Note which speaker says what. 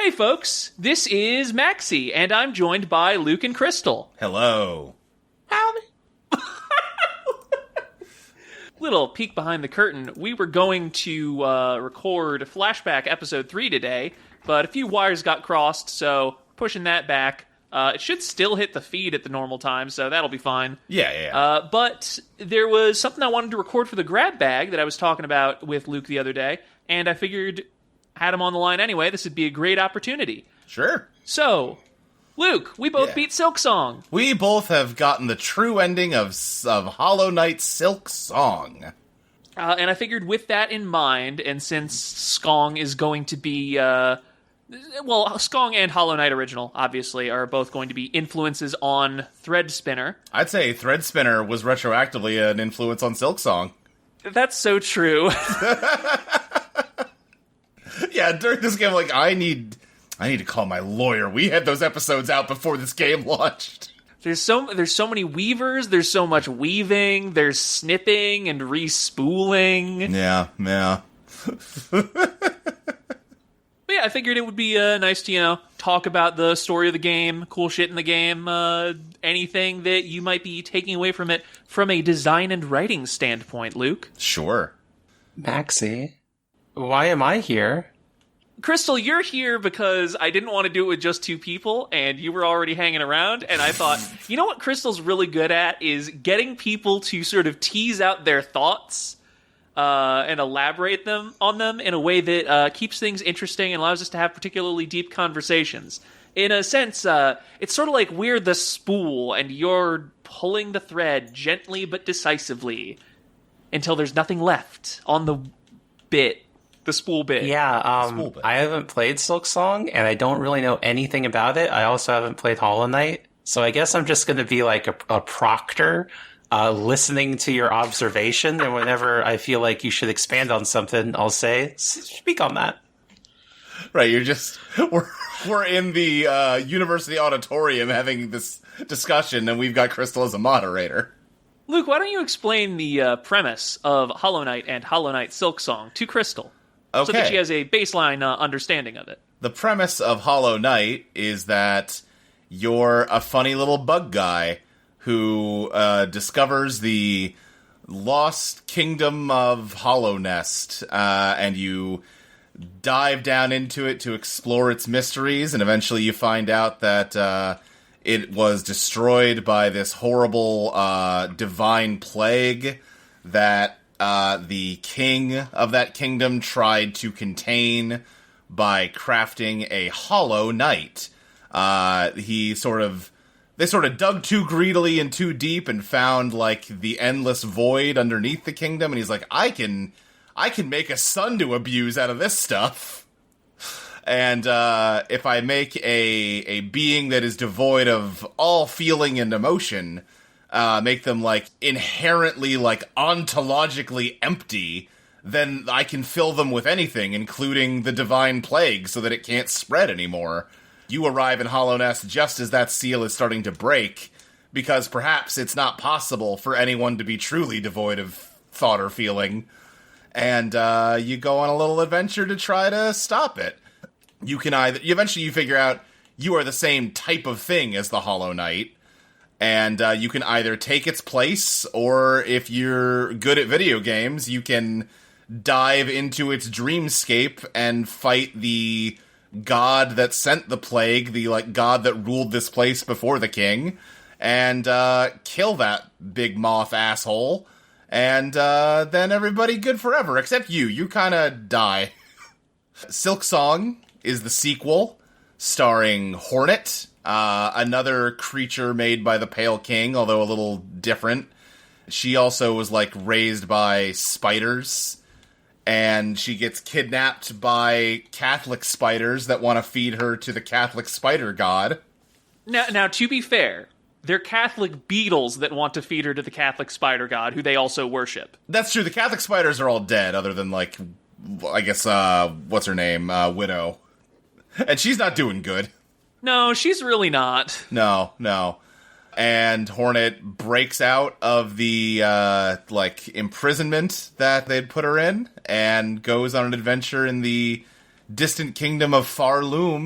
Speaker 1: Hey folks, this is Maxie, and I'm joined by Luke and Crystal.
Speaker 2: Hello.
Speaker 1: Howdy. Little peek behind the curtain. We were going to record Flashback Episode 3 today, but a few wires got crossed, so pushing that back. It should still hit the feed at the normal time, so that'll be fine.
Speaker 2: Yeah.
Speaker 1: But there was something I wanted to record for the grab bag that I was talking about with Luke the other day, and I figured, had him on the line anyway, this would be a great opportunity.
Speaker 2: Sure.
Speaker 1: So, Luke, we both beat Silksong.
Speaker 2: We both have gotten the true ending of Hollow Knight's Silksong.
Speaker 1: And I figured with that in mind, and since Skong is going to be... Skong and Hollow Knight Original, obviously, are both going to be influences on Threadspinner.
Speaker 2: I'd say Threadspinner was retroactively an influence on Silksong.
Speaker 1: That's so true.
Speaker 2: Yeah, during this game, like, I need to call my lawyer. We had those episodes out before this game launched.
Speaker 1: There's so many weavers, there's so much weaving, there's snipping and re-spooling.
Speaker 2: Yeah.
Speaker 1: But yeah, I figured it would be nice to, talk about the story of the game, cool shit in the game, anything that you might be taking away from it from a design and writing standpoint, Luke.
Speaker 2: Sure.
Speaker 3: Maxie, why am I here?
Speaker 1: Crystal, you're here because I didn't want to do it with just two people, and you were already hanging around, and I thought, you know what Crystal's really good at is getting people to sort of tease out their thoughts and elaborate on them in a way that keeps things interesting and allows us to have particularly deep conversations. In a sense, it's sort of like we're the spool, and you're pulling the thread gently but decisively until there's nothing left on the bit. The spool bit.
Speaker 3: Yeah,
Speaker 2: spool bit.
Speaker 3: I haven't played Silksong, and I don't really know anything about it. I also haven't played Hollow Knight, so I guess I'm just going to be like a proctor, listening to your observation, and whenever I feel like you should expand on something, I'll say, speak on that.
Speaker 2: Right, we're in the university auditorium having this discussion, and we've got Crystal as a moderator.
Speaker 1: Luke, why don't you explain the premise of Hollow Knight and Hollow Knight Silksong to Crystal?
Speaker 2: Okay.
Speaker 1: So that she has a baseline understanding of it.
Speaker 2: The premise of Hollow Knight is that you're a funny little bug guy who discovers the lost kingdom of Hollow Nest, and you dive down into it to explore its mysteries, and eventually you find out that it was destroyed by this horrible divine plague that the king of that kingdom tried to contain by crafting a Hollow Knight. They sort of dug too greedily and too deep and found like the endless void underneath the kingdom, and he's like, I can make a son to abuse out of this stuff. And if I make a being that is devoid of all feeling and emotion, make them like inherently like ontologically empty, then I can fill them with anything, including the divine plague, so that it can't spread anymore. You arrive in Hollow Nest just as that seal is starting to break, because perhaps it's not possible for anyone to be truly devoid of thought or feeling. And you go on a little adventure to try to stop it. You can eventually you figure out you are the same type of thing as the Hollow Knight, and you can either take its place, or if you're good at video games, you can dive into its dreamscape and fight the god that sent the plague, the like god that ruled this place before the king, and kill that big moth asshole, and then everybody good forever, except you. You kind of die. Silksong is the sequel, starring Hornet, another creature made by the Pale King, although a little different. She also was, like, raised by spiders, and she gets kidnapped by Catholic spiders that want to feed her to the Catholic spider god.
Speaker 1: Now, to be fair, they're Catholic beetles that want to feed her to the Catholic spider god, who they also worship.
Speaker 2: That's true. The Catholic spiders are all dead, other than, like, I guess, what's her name? Widow. And she's not doing good.
Speaker 1: No, she's really not.
Speaker 2: No. And Hornet breaks out of the, imprisonment that they'd put her in, and goes on an adventure in the distant kingdom of Farloom,